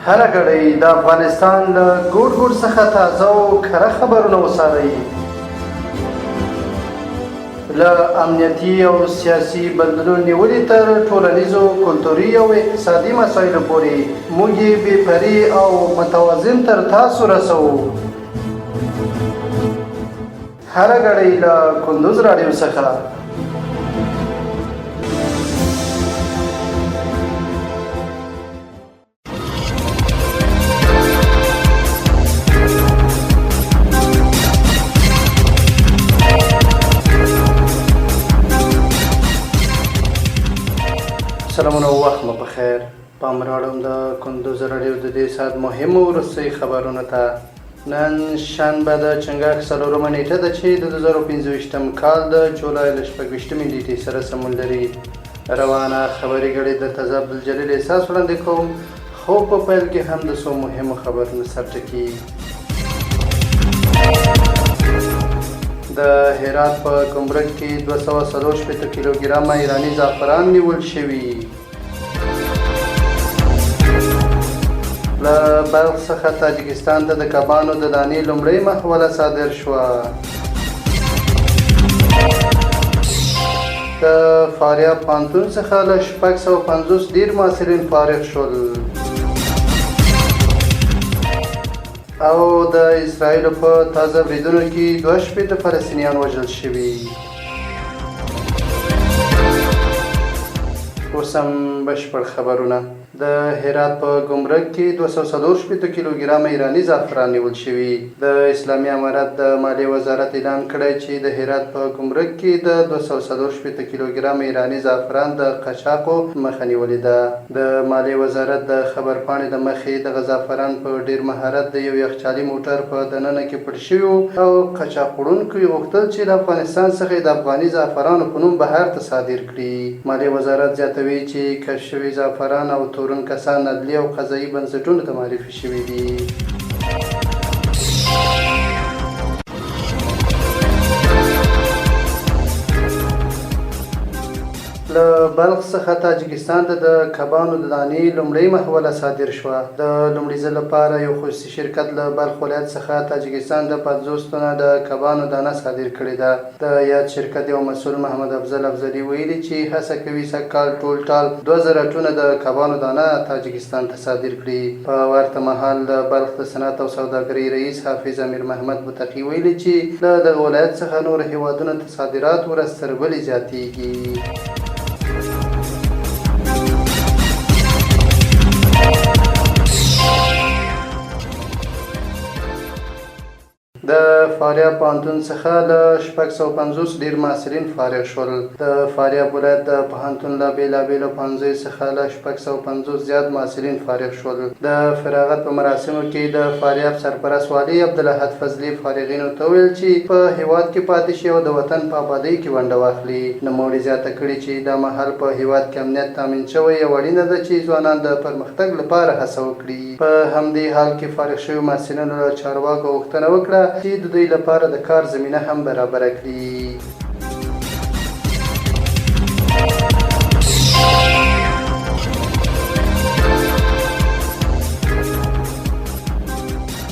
هر غړی د افغانستان له ګوټ ګوټ څخه تازه او کره خبرونه وڅارئ. له امنیتي او سیاسي بدلون نیولې تر ټولنیزو، کلتوري او اقتصادي مسایلو پورې موږ یې بې پرې او متوازن تر تاسو رسوو. هر غړی له کندوز رادیو څخه. سلامونه او وخت مو بخیر. پام راوړم د کندوز رادیو د دې ساعت مهمو ورځنیو خبرونو ته. نن شنبه د چنګاښ 4مه نیټه ده چې د 2025 کال د جولای له 26مې نیټې سره سمون لري. روانه خبري غړي د تضاد الجلیل احساس وړاندې کوم، خو په پیل کې هم د څو مهمو خبرونو سرټکی. د هرات په ګمرک کې 240 کیلوګرام ایراني زعفران نیول شوي. له بلخ څخه تاجکستان ته د کبانو د دانې لومړۍ محوله صادر شوه. د فاریاب پوهنتون څخه له 650 ډیر محصلین فارغ شول. او د اسرائیلو په تازه بریدونو کې 2 فلسطینیان وژل شوي. اوس هم بشپړ خبرونه. د هرات په ګمرک کې 240 کیلوګرام ایراني زعفران نیول شوي. د اسلامي امارت د مالیې وزارت اعلان کړی چې د هرات په ګمرک کې د 240 کیلوګرام ایراني زعفران د قاچاقو مخه نیولې ده. د مالیې وزارت د خبرپاڼې د مخې د زعفران په ډیر مهارت د یو یخچالي موټر په دننه کې پټ شوي او قاچاق وړونکو یې غوښتل چې د افغانستان څخه د افغاني زعفرانو په نوم بهر ته صادر کړي. مالیې وزارت زیاتوي چې کشف شوي زعفران او تورن کسان عدلي او قضایي بنسټونو ته معرفي شوي دي. له بلخ څخه تاجکستان ته د کبانو د دانې لومړۍ محوله صادر شوه. د لومړي ځل لپاره یو خصوصي شرکت له بلخ ولایت څخه تاجکستان ته 50 تنه د کبانو دانه صادر کړې ده. د یاد شرکت یو مسؤل محمد افضل افضلي ویلي چې هڅه کوي سږکال ټول 2000 ټنه د کبانو دانه تاجکستان ته صادر کړي. په ورته مهال د بلخ د صنعت او سوداګرۍ رئیس حافظ امیر محمد متقي ویلي چې له دغه ولایت څخه نور هیوادونو ته صادرات ورځ تر بلې زیاتېږي. د فاریاب پوهنتون څخه له 650 ډیر محصلین فارغ شول. د فاریاب ولایت د پوهنتون له بېلابېلو پوهنځیو څخه له 650 زیات محصلین فارغ شول. د فراغت په مراسمو کې د فاریاب سرپرست والي عبدالاحد فضلي فارغینو ته ویل چې په هیواد کې پاتې شي او د وطن په ابادۍ کې ونډه واخلي. نوموړي زیاته کړې چې دا مهال په هیواد کې امنیت تامین شوی او اړینه ده چې ځوانان د پرمختګ لپاره هڅه وکړي. په همدې حال کې فارغ شوي محصلینو له چارواکو غوښتنه وکړه چې د دوی لپاره د کار زمینه هم برابره کړي.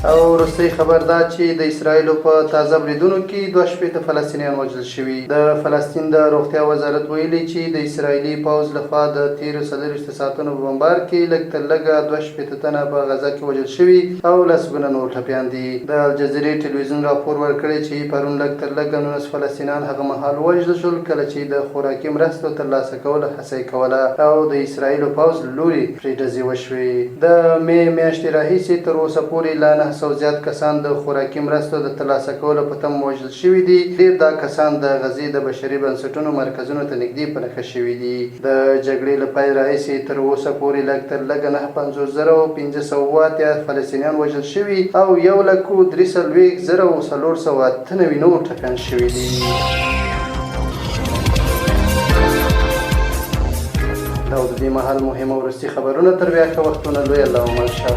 او وروستی خبر دا چې د اسرائیلو په تازه بریدونو کې 2 فلسطینیان وژل شوي. د فلسطین د روغتیا وزارت ویلي چې د اسرائیلي پوځ لخوا د تیرو 40 ساعتونو په بمبار کې لږ تر لږه 2 تنه په غزه کې وژل شوي او لسګونه نور ټپیان دي. د الجزیرې ټلویزیون راپور ورکړی چې پرون لږ تر لږه 19 فلسطینیان هغه مهال وژل شول کله چې د خوراکي مرستو ترلاسه کولو هڅه یې کوله او د اسرائیلو پوځ لوري پرې ډزې وشوې. د مې میاشتې راهیسې تر اوسه پورې لا 900 زیات کسان د خوراکي مرستو د ترلاسه کولو په تمه وژل شوي دي. ډېر دا کسان د غزې د بشري بنسټونو مرکزونو ته نږدې په نښه شوي دي. د جګړې له پیل راهیسې تر اوسه پورې لږ تر لږه 950,580 فلسطینیان وژل شوي او 1,43,498 نور ټپیان شوي دي. دا د دې مهال مهمه وروستي خبرونه. تر بیا ښه وختونه. لوی الله ومل شه.